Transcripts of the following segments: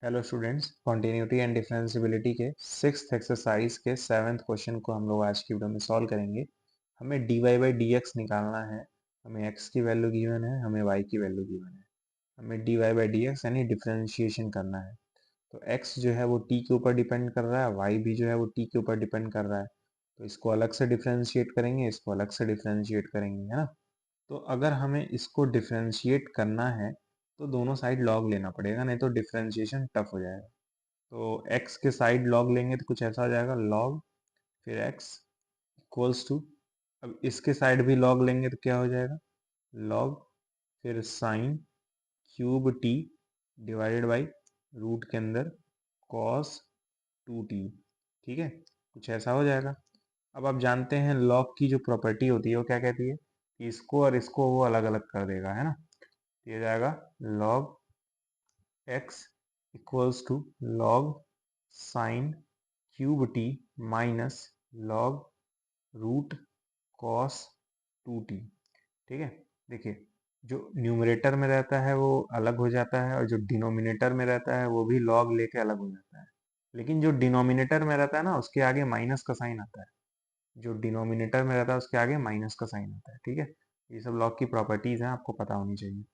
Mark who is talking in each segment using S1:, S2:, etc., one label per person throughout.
S1: Hello students, continuity and differentiability के sixth exercise के seventh question को हम लोग आज की वीडियो में सॉल्व करेंगे। हमें D Y by D X निकालना है। हमें एक्स की वैल्यू गिवन है, हमें वाई की वैल्यू गिवन है। हमें D Y by D X यानी डिफरेंशिएशन करना है। तो एक्स जो है वो टी के ऊपर डिपेंड कर रहा है, वाई भी जो है वो टी के ऊपर डिपेंड कर रहा है। तो इसको अलग से डिफरेंशिएट करेंगे, इसको अलग से डिफरेंशिएट करेंगे, है ना। तो अगर हमें इसको डिफरेंशिएट करना है तो दोनों साइड लॉग लेना पड़ेगा, नहीं तो डिफरेंशिएशन टफ हो जाएगा। तो x के साइड लॉग लेंगे तो कुछ ऐसा हो जाएगा, लॉग फिर x इक्वल्स टू, अब इसके साइड भी लॉग लेंगे तो क्या हो जाएगा, लॉग फिर sine cube T divided by root के अंदर कॉस 2t। ठीक है, कुछ ऐसा हो जाएगा। अब आप जानते हैं लॉग की जो प्रॉपर्टी होती है वो क्या कहती है कि इसको और इसको वो अलग अलग कर देगा, है ना। तो ये जाएगा log x equals to log sine cube T minus log root cos 2t। ठीक है, देखिए जो न्यूमरेटर में रहता है वो अलग हो जाता है और जो डिनोमिनेटर में रहता है वो भी लॉग लेके अलग हो जाता है। लेकिन जो डिनोमिनेटर में रहता है ना उसके आगे माइनस का साइन आता है। जो डिनोमिनेटर में रहता है उसके आगे माइनस का साइन आता है। ठीक है, ये सब लॉग की प्रॉपर्टीज हैं, आपको पता होनी चाहिए।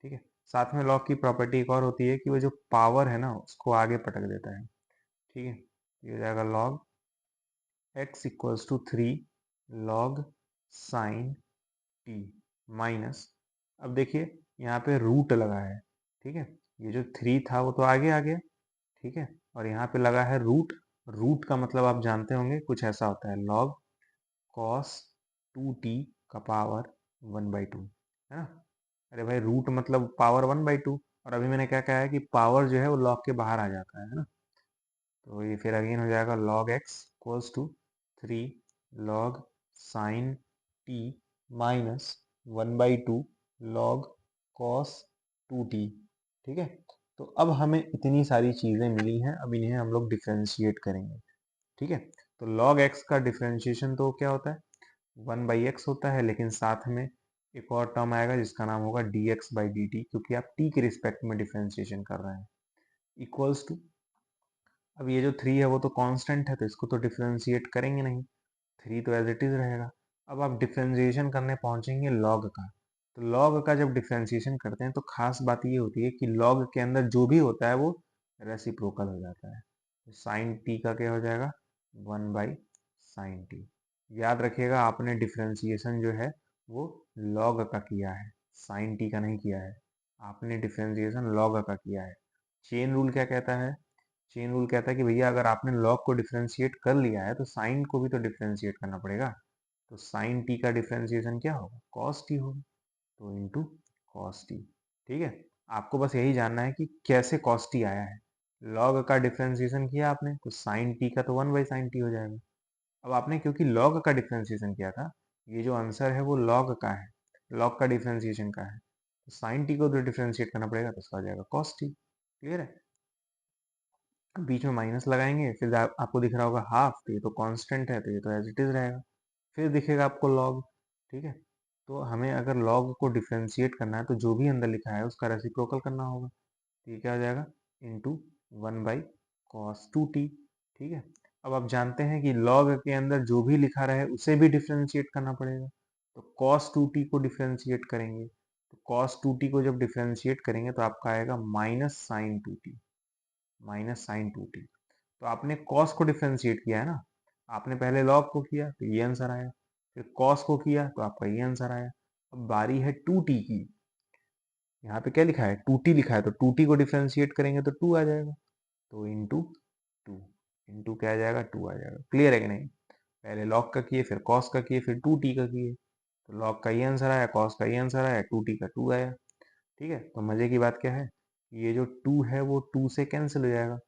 S1: ठीक है, साथ में लॉग की प्रॉपर्टी एक और होती है कि वो जो पावर है ना उसको आगे पटक देता है। ठीक है, ये हो जाएगा log x equals to 3 log sine T minus, अब देखिए यहाँ पे रूट लगा है। ठीक है, ये जो 3 था वो तो आगे आ गया। ठीक है, और यहाँ पे लगा है रूट। रूट का मतलब आप जानते होंगे कुछ ऐसा होता है, लॉग कॉस 2t का पावर 1/2, है ना। अरे भाई रूट मतलब पावर 1/2, और अभी मैंने क्या कहा है कि पावर जो है वो लॉग के बाहर आ जाता है ना। तो ये फिर अगेन हो जाएगा log x equals to 3 log sine t minus 1/2 log cos 2t। ठीक है, तो अब हमें इतनी सारी चीज़ें मिली हैं, अब इन्हें हम लोग डिफ्रेंशिएट करेंगे। ठीक है, तो log x का डिफ्रेंशिएशन तो क्या होता है, 1/x होता है, लेकिन साथ में एक और टर्म आएगा जिसका नाम होगा dx/dt, क्योंकि आप t के रिस्पेक्ट में डिफ्रेंशिएशन कर रहे हैं। इक्वल्स टू, अब ये जो 3 है वो तो कांस्टेंट है तो इसको तो डिफरेंशिएट करेंगे नहीं, 3 तो एज इट इज रहेगा। अब आप डिफरेंशिएशन करने पहुंचेंगे लॉग का। तो लॉग का जब डिफरेंशिएशन करते हैं तो खास बात ये होती है कि लॉग के अंदर जो भी होता है वो रेसिप्रोकल हो जाता है। तो साइन टी का क्या हो जाएगा, 1/sin t। याद रखिएगा आपने डिफरेंशिएशन जो है वो लॉग का किया है, साइन टी का नहीं किया है। आपने डिफरेंशिएशन लॉग का किया है। चेन रूल क्या कहता है, चेन रूल कहता है कि भैया अगर आपने लॉग को डिफरेंशिएट कर लिया है तो साइन को भी तो डिफरेंशिएट करना पड़ेगा। तो साइन टी का डिफरेंशिएशन क्या होगा, कॉस टी होगा, तो इंटू कॉस टी। ठीक है, आपको बस यही जानना है कि कैसे कॉस टी आया है। लॉग का डिफरेंशिएशन किया आपने तो साइन टी का तो 1/sin टी हो जाएगा। अब आपने क्योंकि लॉग का डिफरेंशिएशन किया था, ये जो आंसर है वो लॉग का है, लॉग का डिफरेंशिएशन का है, तो साइन टी को तो डिफरेंशिएट करना पड़ेगा तो इसका हो जाएगा कॉस टी। क्लियर है, बीच में माइनस लगाएंगे, फिर आपको दिख रहा होगा हाफ, तो ये तो कांस्टेंट है तो ये तो एज इट इज रहेगा। फिर दिखेगा आपको लॉग। ठीक है, तो हमें अगर लॉग को डिफरेंशिएट करना है तो जो भी अंदर लिखा है उसका रेसिप्रोकल करना होगा। तो ये क्या हो जाएगा, इंटू 1/cos 2t। ठीक है, अब आप जानते हैं कि लॉग के अंदर जो भी लिखा रहे उसे भी डिफरेंशिएट करना पड़ेगा। तो cos 2t को डिफरेंशिएट करेंगे, तो cos 2t को जब डिफरेंशिएट करेंगे तो आपका आएगा -sin 2t, -sin 2t। तो आपने कॉस को डिफरेंशिएट किया है ना, आपने पहले लॉग को किया तो ये आंसर आया, फिर कॉस को किया तो आपका ये आंसर आया। अब बारी है 2t की, यहाँ पे क्या लिखा है 2t लिखा है, तो 2t को डिफरेंशिएट करेंगे तो 2 आ जाएगा, तो इंटू 2, इंटू क्या आ जाएगा, 2 आ जाएगा। क्लियर है कि नहीं, पहले लॉग का किए फिर कॉस का किए फिर 2t का किए, तो लॉग का ये आंसर आया, कॉस का ये आंसर आया, 2t का 2 आया। ठीक है, तो मजे की बात क्या है, ये जो 2 है वो 2 से कैंसिल हो जाएगा।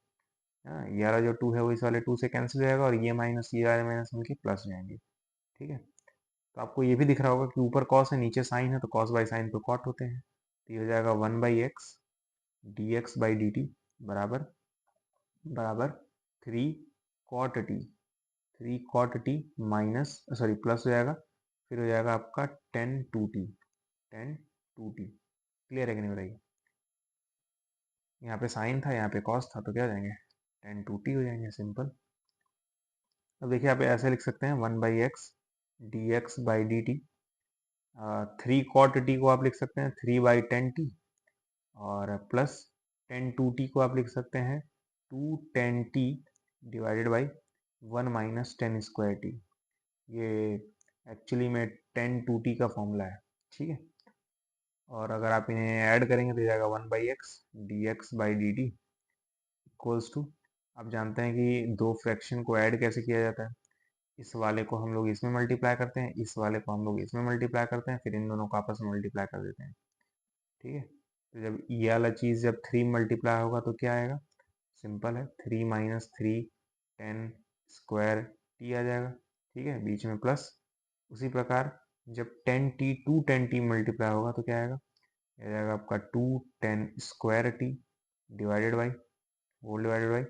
S1: हाँ, ये वाला जो 2 है वो इस वाले 2 से कैंसिल हो जाएगा, और ये माइनस ये वाले माइनस उनके प्लस हो जाएंगे। ठीक है, तो आपको ये भी दिख रहा होगा कि ऊपर कॉस है नीचे साइन है, तो कॉस बाई साइन तो कॉट होते हैं। तो ये हो जाएगा 1/x dx/dt बराबर बराबर 3 cot t, 3 cot t minus sorry plus हो जाएगा, फिर हो जाएगा आपका 10 2t, 10 2t। क्लियर है कि नहीं बताइए। यहाँ पे साइन था, यहाँ पे कॉस था, तो क्या हो जाएंगे, tan 2t हो जाएंगे, सिंपल। अब देखिए आप ऐसे लिख सकते हैं 1/x dx/dt। 3 cot t को आप लिख सकते हैं 3/10t, और प्लस tan 2t को आप लिख सकते हैं 2 tan t divided by 1 - tan² t। ये एक्चुअली में tan 2t का फॉर्मूला है, ठीक है। और अगर आप इन्हें ऐड करेंगे तो जाएगा 1/x dx/dt इक्वल्स टू, आप जानते हैं कि दो फ्रैक्शन को ऐड कैसे किया जाता है। इस वाले को हम लोग इसमें मल्टीप्लाई करते हैं, इस वाले को हम लोग इसमें मल्टीप्लाई करते हैं, फिर इन दोनों को आपस में मल्टीप्लाई कर देते हैं, ठीक है। तो जब ये वाला चीज़ जब 3 मल्टीप्लाई होगा तो क्या आएगा, सिंपल है, 3 - 3 tan² t आ जाएगा, ठीक है, बीच में प्लस। उसी प्रकार जब 10t मल्टीप्लाई होगा तो क्या आएगा, ये आ जाएगा आपका 2 tan² t divided by, whole divided by,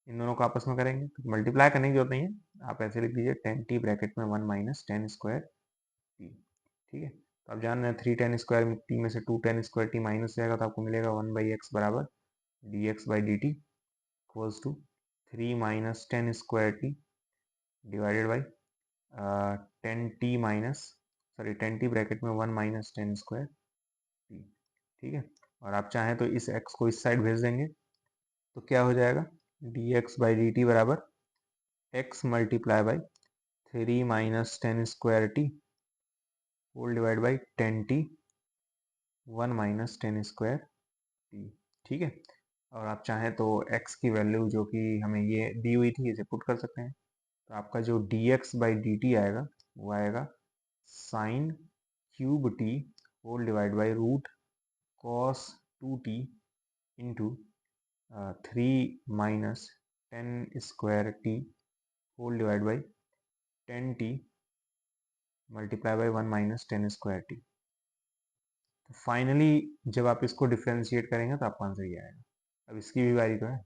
S1: इन दोनों को आपस में करेंगे तो मल्टीप्लाई करने की जरूरत नहीं है, आप ऐसे लिख दीजिए 10t ब्रैकेट में 1 - tan²t, ठीक है। तो आप जान रहे हैं 3 tan² t में से 2 tan² t माइनस जाएगा तो आपको मिलेगा 1/x बराबर dx/dt equals to 3 - tan² t divided by 10t bracket में 1 - tan²t, ठीक है। और आप चाहें तो इस x को इस साइड भेज देंगे तो क्या हो जाएगा, dx/dt बराबर x multiply by 3 - tan² t whole divide by 10t 1 - tan²t, ठीक है। और आप चाहें तो x की वैल्यू जो कि हमें ये दी हुई थी इसे पुट कर सकते हैं, तो आपका जो dx/dt आएगा वो आएगा sin³ t whole divide by √cos2t into 3 - tan² t whole divide by 10t multiply by 1 - tan²t। तो फाइनली जब आप इसको डिफ्रेंशिएट करेंगे तो आपका आंसर ये आएगा। अब इसकी भी बारी तो है,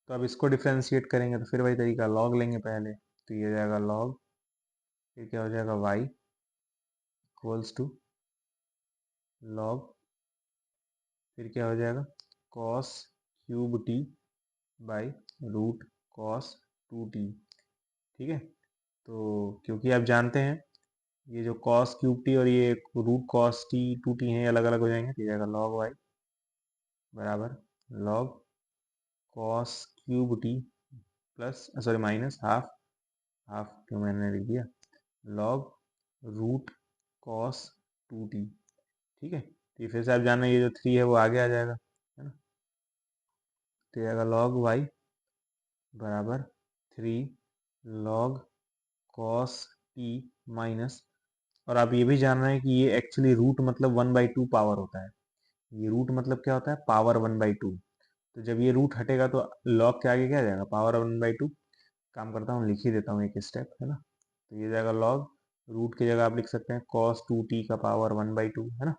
S1: तो अब इसको डिफ्रेंशिएट करेंगे तो फिर वही तरीका, लॉग लेंगे पहले, तो ये जाएगा लॉग, फिर क्या हो जाएगा y इक्वल्स टू लॉग, फिर क्या हो जाएगा cos³ t बाई √cos2t, ठीक है। तो क्योंकि आप जानते हैं ये जो cos³ t और ये √cos2t हैं अलग अलग हो जाएंगे, तो जाएगा log y बराबर log cos³ t plus sorry minus half, half क्यों मैंने लिख दिया, log √cos2t, ठीक है। तो फिर से आप जानना ये जो 3 है वो आगे आ जाएगा, है ना, तो जाएगा log y बराबर 3 log cos t माइनस, और आप ये भी जान रहे हैं कि ये एक्चुअली रूट मतलब 1/2 पावर होता है, ये रूट मतलब क्या होता है, पावर 1/2। तो जब ये रूट हटेगा तो लॉग के आगे क्या आ जाएगा, पावर 1/2। काम करता हूँ लिख ही देता हूँ एक स्टेप, है ना। तो ये जाएगा लॉग, रूट की जगह आप लिख सकते हैं cos2t का पावर 1/2, है ना।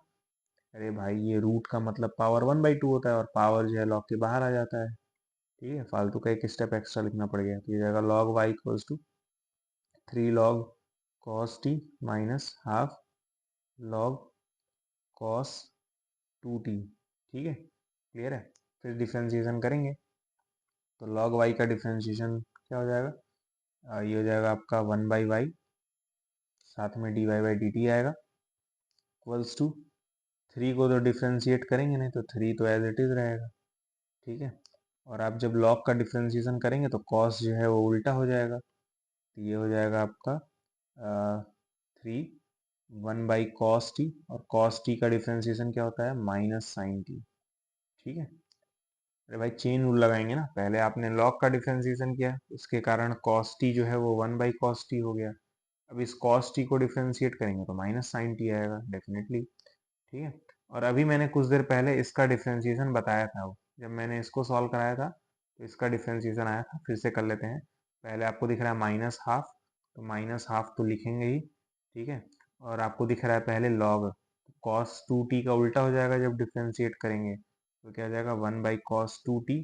S1: अरे भाई ये रूट का मतलब पावर 1/2 होता है और पावर जो है लॉग के बाहर आ जाता है, ठीक है, फालतू का एक स्टेप एक्स्ट्रा लिखना पड़ गया। तो ये जाएगा log y equals to 3 log cos t minus half log cos2t, ठीक है, क्लियर है। फिर डिफ्रेंशिएशन करेंगे तो log y का डिफ्रेंशिएशन क्या हो जाएगा, ये हो जाएगा आपका 1/y, साथ में dy/dt आएगा इक्वल्स टू 3 को तो डिफ्रेंशिएट करेंगे नहीं तो 3 तो एज इट इज रहेगा, ठीक है। और आप जब log का डिफ्रेंशिएशन करेंगे तो cos जो है वो उल्टा हो जाएगा, तो ये हो जाएगा आपका 3 1/cos t, और cos t का डिफ्रेंशिएशन क्या होता है, -sin t, ठीक है। अरे भाई चेन रूल लगाएंगे ना, पहले आपने log का डिफ्रेंशिएशन किया उसके कारण cos t जो है वो 1/cos t हो गया, अब इस cos t को डिफ्रेंशिएट करेंगे तो -sin t आएगा डेफिनेटली, ठीक है। और अभी मैंने कुछ देर पहले इसका डिफ्रेंशिएशन बताया था, जब मैंने इसको सॉल्व कराया था तो इसका डिफ्रेंशिएशन आया था, फिर से कर लेते हैं। पहले आपको दिख रहा है -1/2, तो -1/2 तो लिखेंगे ही, ठीक है। और आपको दिख रहा है पहले log, cos2t का उल्टा हो जाएगा जब डिफ्रेंशिएट करेंगे, तो क्या हो जाएगा 1/cos2t,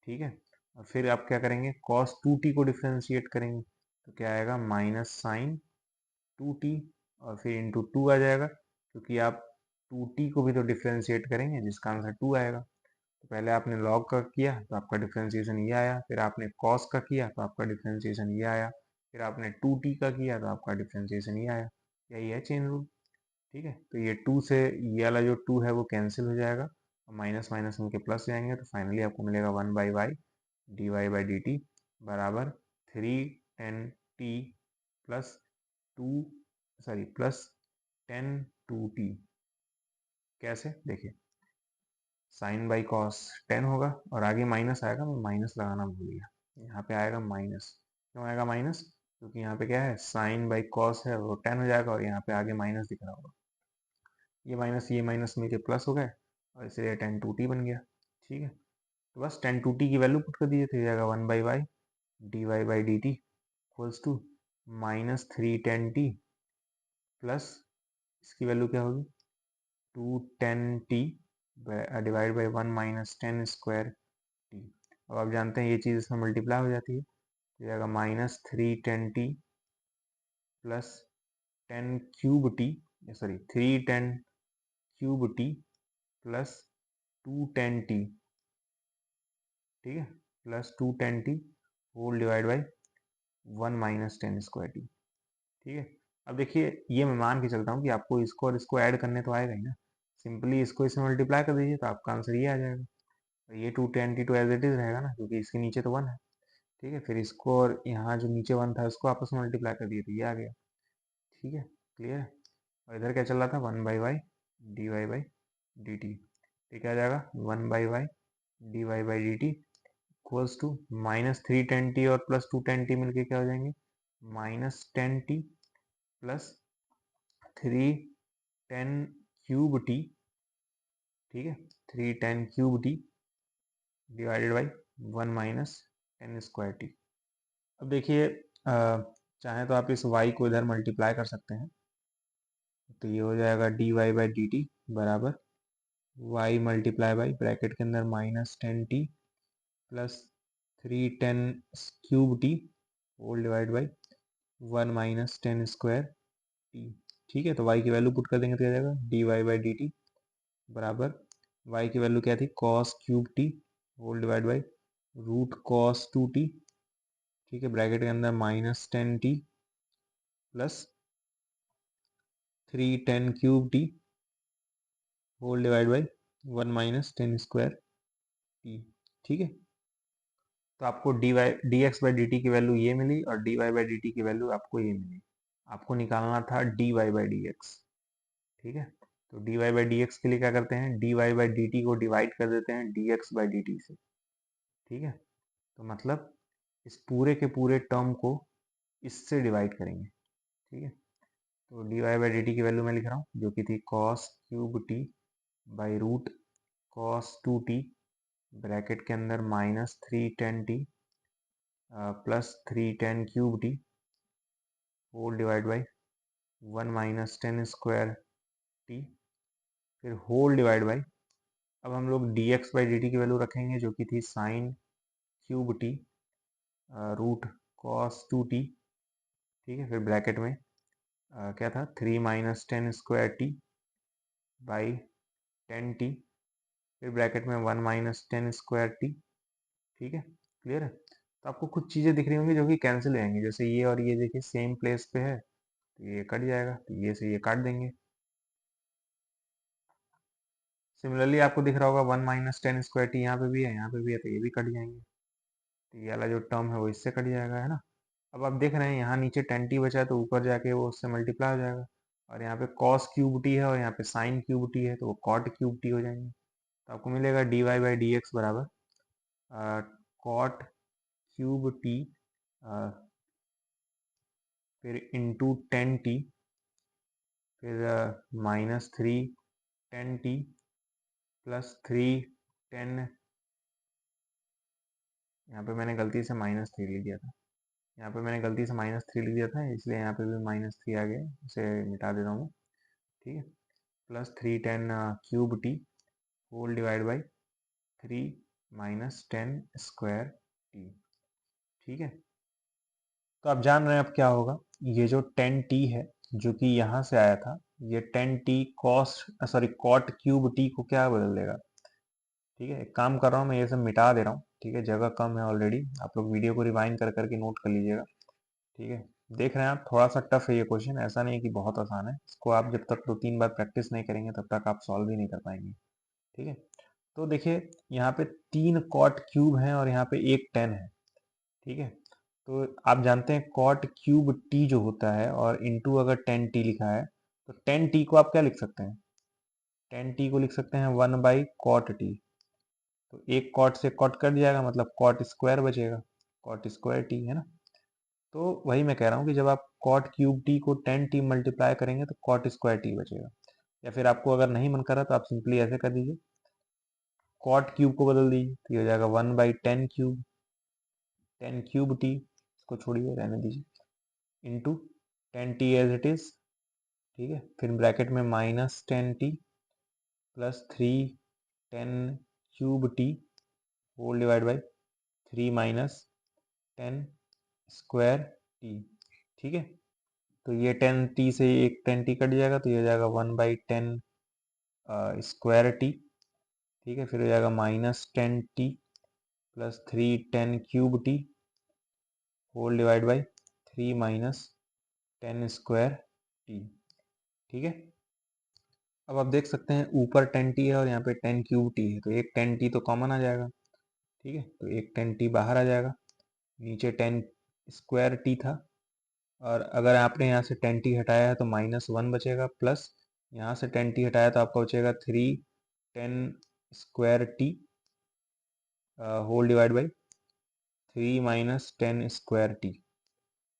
S1: ठीक है। और फिर आप क्या करेंगे, cos2t को डिफ्रेंशिएट करेंगे तो क्या आएगा -sin2t, और फिर इंटू 2 आ जाएगा, क्योंकि आप 2t को भी तो डिफ्रेंशिएट करेंगे जिसका आंसर 2 आएगा। पहले आपने लॉग का किया तो आपका डिफ्रेंसिएशन ये आया, फिर आपने कॉस का किया तो आपका डिफ्रेंसिएशन ये आया, फिर आपने 2t का किया तो आपका डिफ्रेंसिएशन ये आया। यही है चेन रूल। ठीक है, तो ये 2 से ये वाला जो 2 है वो कैंसिल हो जाएगा, माइनस माइनस उनके प्लस जाएंगे, तो फाइनली आपको मिलेगा 1/y dy/dt बराबर 3 10t प्लस 10 2t। कैसे देखिए, साइन बाई कॉस 10 होगा और आगे माइनस आएगा, मैं माइनस लगाना भूल गया, यहाँ पे आएगा माइनस। क्यों आएगा माइनस? क्योंकि यहाँ पे क्या है, साइन बाई कॉस है वो 10 हो जाएगा और यहाँ पे आगे माइनस दिख रहा होगा, ये माइनस मिलके प्लस हो गए और इसलिए 10 2t बन गया। ठीक है, तो बस 10 2t की वैल्यू पुट कर दीजिए तो ये जाएगा 1/y dy/dt equals to -3 10t plus इसकी वैल्यू क्या होगी 2 10t divide by 1 -10 square T. अब आप जानते हैं ये चीज़ इसमें मल्टीप्लाई हो जाती है, तो जाएगा -3 10t plus 10 cube T, sorry 3 10 cube T plus 2 10t। ठीक है, plus 2 10t whole divide by 1 -10 square T. ठीक है, अब देखिए ये मैं मान के चलता हूँ कि आपको इसको और इसको ऐड करने तो आएगा ही ना, सिंपली इसको इसमें मल्टीप्लाई कर दीजिए तो आपका आंसर ये आ जाएगा। तो ये 2 10t तो एज इट इज रहेगा ना, क्योंकि इसके नीचे तो 1 है। ठीक है, फिर इसको और यहाँ जो नीचे 1 था उसको आपस में मल्टीप्लाई कर दिए तो ये आ गया। ठीक है, क्लियर है। और इधर क्या चल रहा था, 1/y dy/dt। ठीक है, आ जाएगा 1/y dy/dt equals to -3 10t और प्लस 2 10t मिलके क्या हो जाएंगे, -10t प्लस 3 10 क्यूब टी। ठीक है, 3 10 cube T divided by 1 -10 square T. अब देखिए चाहे तो आप इस y को इधर मल्टीप्लाई कर सकते हैं, तो ये हो जाएगा dy/dt बराबर y मल्टीप्लाई बाई ब्रैकेट के अंदर -10t plus 3 10 cube T whole divide by 1 -10 square T. ठीक है, तो y की वैल्यू पुट कर देंगे तो क्या जाएगा dy/dt बराबर y की वैल्यू क्या थी, cos cube T whole divide by root cos 2t। ठीक है, ब्रैकेट के अंदर -10t plus 3 10 cube T whole divide by 1 -10 square T. ठीक है, तो आपको dx/dt की वैल्यू ये मिली और dy/dt की वैल्यू आपको ये मिली। आपको निकालना था dy/dx। ठीक है, तो dy/dx के लिए क्या करते हैं, dy/dt को डिवाइड कर देते हैं dx/dt से। ठीक है, तो मतलब इस पूरे के पूरे टर्म को इससे डिवाइड करेंगे। ठीक है, तो dy/dt की वैल्यू मैं लिख रहा हूँ जो कि थी cos cube T by root cos 2t bracket के अंदर -3 10t plus 3 10 cube T whole divide by 1 -10 square T, फिर होल डिवाइड बाई, अब हम लोग dx/dt की वैल्यू रखेंगे जो कि थी sine cube T root cos 2t। ठीक है, फिर ब्रैकेट में क्या था 3 -10 स्क्वायर टी बाई 10t, फिर ब्रैकेट में 1 -10 स्क्वायर टी। ठीक है, क्लियर है। तो आपको कुछ चीज़ें दिख रही होंगी जो कि कैंसिल हो जाएंगी, जैसे ये और ये देखिए सेम प्लेस पे है तो ये कट जाएगा, तो ये से ये काट देंगे। सिमिलरली आपको दिख रहा होगा 1 -10 स्क्वायर टी यहाँ पे भी है, यहाँ पे भी है, तो ये भी कट जाएंगे। तो ये वाला जो टर्म है वो इससे कट जाएगा, है ना। अब आप देख रहे हैं यहाँ नीचे 10t बचा है तो ऊपर जाके वो उससे मल्टीप्लाई हो जाएगा, और यहाँ पे cos क्यूब टी है और यहाँ पे साइन क्यूब टी है तो वो cot क्यूब टी हो जाएंगे। तो आपको मिलेगा dy/dx बराबर cot क्यूब टी फिर इंटू 10t फिर -3 10t प्लस 3 10, यहाँ पे मैंने गलती से -3 लिख दिया था, यहाँ पे मैंने गलती से -3 लिख दिया था इसलिए यहाँ पे भी -3 आ गया, इसे मिटा देता हूँ। ठीक है, plus 3 10 cube T whole divide by 3 -10 square T. ठीक है, तो आप जान रहे हैं अब क्या होगा, ये जो 10t है जो कि यहाँ से आया था, ये 10t cos sorry cot cube T को क्या बदल देगा, ठीक है, एक काम कर रहा हूँ मैं, ये सब मिटा दे रहा हूँ। ठीक है, जगह कम है ऑलरेडी, आप लोग वीडियो को रिवाइंड कर करके नोट कर लीजिएगा। ठीक है, देख रहे हैं आप, थोड़ा सा टफ है ये क्वेश्चन, ऐसा नहीं है कि बहुत आसान है। इसको आप जब तक 2-3 बार प्रैक्टिस नहीं करेंगे तब तक आप सॉल्व ही नहीं कर पाएंगे। ठीक है, तो देखिए यहाँ पे 3 कॉट क्यूब हैं और यहाँ पे एक 10 है। ठीक है, तो आप जानते हैं कॉट क्यूब टी जो होता है, और इंटू अगर 10t लिखा है तो 10t को आप क्या लिख सकते हैं, 10t को लिख सकते हैं 1/cot t। तो एक कॉट से कॉट कट जाएगा, मतलब कॉट स्क्वायर बचेगा, कॉट स्क्वायर टी है ना। तो वही मैं कह रहा हूँ कि जब आप कॉट क्यूब टी को 10t मल्टीप्लाई करेंगे तो कॉट स्क्वायर टी बचेगा। या फिर आपको अगर नहीं मन कर रहा तो आप सिंपली ऐसे कर दीजिए, कॉट क्यूब को बदल दीजिए, तो ये हो जाएगा 1/10 क्यूब, 10 क्यूब टी, इसको छोड़िए रहने दीजिए, into 10t as it is. ठीक है, फिर ब्रैकेट में -10t plus 3 10 cube T whole divide by 3 - 10 square T. ठीक है, तो ये 10t से एक 10t कट जाएगा, तो ये हो जाएगा 1/10 स्क्वायर टी। ठीक है, फिर हो जाएगा -10t plus 3 10 cube T whole divide by 3 - 10 square T. ठीक है, अब आप देख सकते हैं ऊपर 10t है और यहाँ पे 10 क्यूब टी है, तो एक 10t तो कॉमन आ जाएगा। ठीक है, तो एक 10t बाहर आ जाएगा, नीचे 10 स्क्वायर टी था, और अगर आपने यहाँ से 10t हटाया है तो -1 बचेगा, प्लस यहाँ से 10t हटाया तो आपका बचेगा 3 10 square t whole divide by 3 - 10 square t,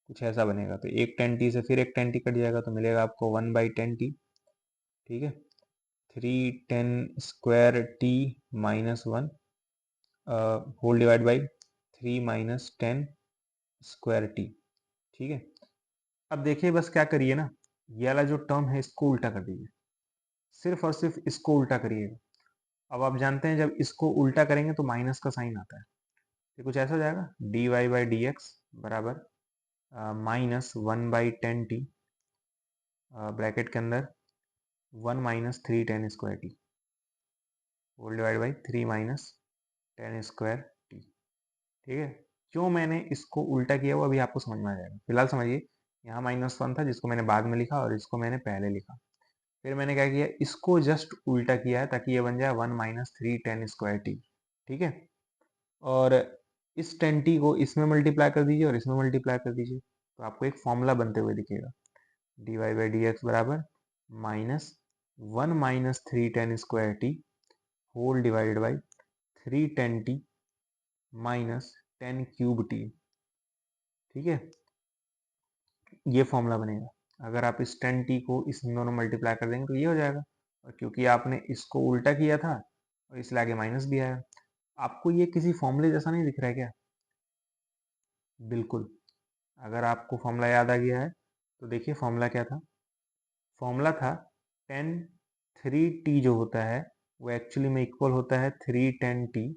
S1: कुछ ऐसा बनेगा। तो एक 10t से फिर एक 10t कट जाएगा, तो मिलेगा आपको 1/10t। ठीक है, 3 10 square t -1 whole divide by 3 - 10 square T. ठीक है, अब देखिए बस क्या करिए ना, ये वाला जो टर्म है इसको उल्टा कर दीजिए, सिर्फ और सिर्फ इसको उल्टा करिएगा। अब आप जानते हैं जब इसको उल्टा करेंगे तो माइनस का साइन आता है, तो कुछ ऐसा हो जाएगा, dy/dx बराबर -1/10t ब्रैकेट के अंदर 1 - 3 10 square t whole divide by 3 - 10 square T. ठीक है, क्यों मैंने इसको उल्टा किया वो अभी आपको समझ में आ जाएगा। फिलहाल समझिए, यहाँ -1 था जिसको मैंने बाद में लिखा और इसको मैंने पहले लिखा। फिर मैंने क्या किया, इसको जस्ट उल्टा किया है ताकि ये बन जाए 1 - 3 10 स्क्वायर टी। ठीक है, और इस 10t को इसमें मल्टीप्लाई कर दीजिए और इसमें मल्टीप्लाई कर दीजिए, तो आपको एक फॉर्मूला बनते हुए दिखेगा, dy/dx बराबर -1 - 3 10 square t whole divided by 3 10t -10 cube t. ठीक है, ये फॉर्मूला बनेगा। अगर आप इस 10t को इसमें दोनों मल्टीप्लाई कर देंगे तो ये हो जाएगा, और क्योंकि आपने इसको उल्टा किया था और इसलिए आगे माइनस भी आया। आपको ये किसी फॉर्मूले जैसा नहीं दिख रहा है क्या? बिल्कुल, अगर आपको फॉर्मूला याद आ गया है तो देखिए फॉर्मूला क्या था। फॉर्मूला था 3t जो होता है वो एक्चुअली में इक्वल होता है 3 10t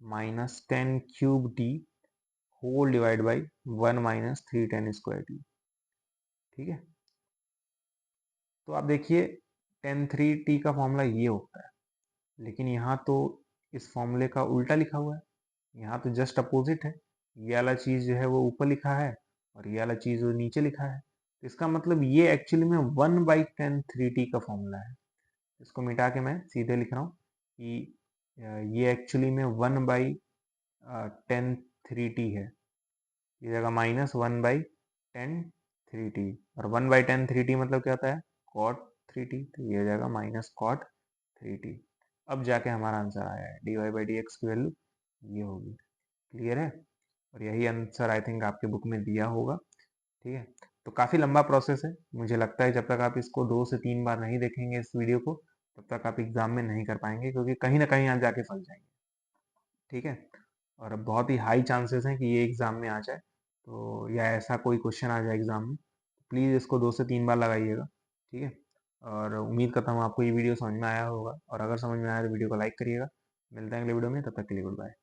S1: -10 cube T whole divide by 1 - 3 10 square T. ठीक है, तो आप देखिए 10 3t का फॉर्मूला ये होता है, लेकिन यहाँ तो इस फॉर्मूले का उल्टा लिखा हुआ है, यहाँ तो जस्ट अपोजिट है। ये वाला चीज़ जो है वो ऊपर लिखा है और ये वाला चीज़ वो नीचे लिखा है, तो इसका मतलब ये एक्चुअली में 1/10 3t का फॉर्मूला है। इसको मिटा के मैं सीधे लिख रहा हूँ कि ये एक्चुअली में 1/10 3t है, ये जगह -1/10 3t, और 1/10 3t मतलब क्या होता है, cot 3t, तो ये हो जाएगा -cot 3t। अब जाके हमारा आंसर आया है, dy/dx की वैल्यू ये होगी। क्लियर है, और यही आंसर आई थिंक आपके बुक में दिया होगा। ठीक है, तो काफ़ी लंबा प्रोसेस है, मुझे लगता है जब तक आप इसको 2 से 3 बार नहीं देखेंगे इस वीडियो को तब तक आप एग्ज़ाम में नहीं कर पाएंगे, क्योंकि कहीं ना कहीं आप जाके फंस जाएंगे। ठीक है, और बहुत ही हाई चांसेस हैं कि ये एग्ज़ाम में आ जाए, तो या ऐसा कोई क्वेश्चन आ जाए एग्ज़ाम में, प्लीज़ इसको 2 से 3 बार लगाइएगा। ठीक है, और उम्मीद करता हूँ आपको ये वीडियो समझ में आया होगा, और अगर समझ में आया तो वीडियो को लाइक करिएगा। मिलते हैं अगले वीडियो में, तब तक के लिए गुड बाय।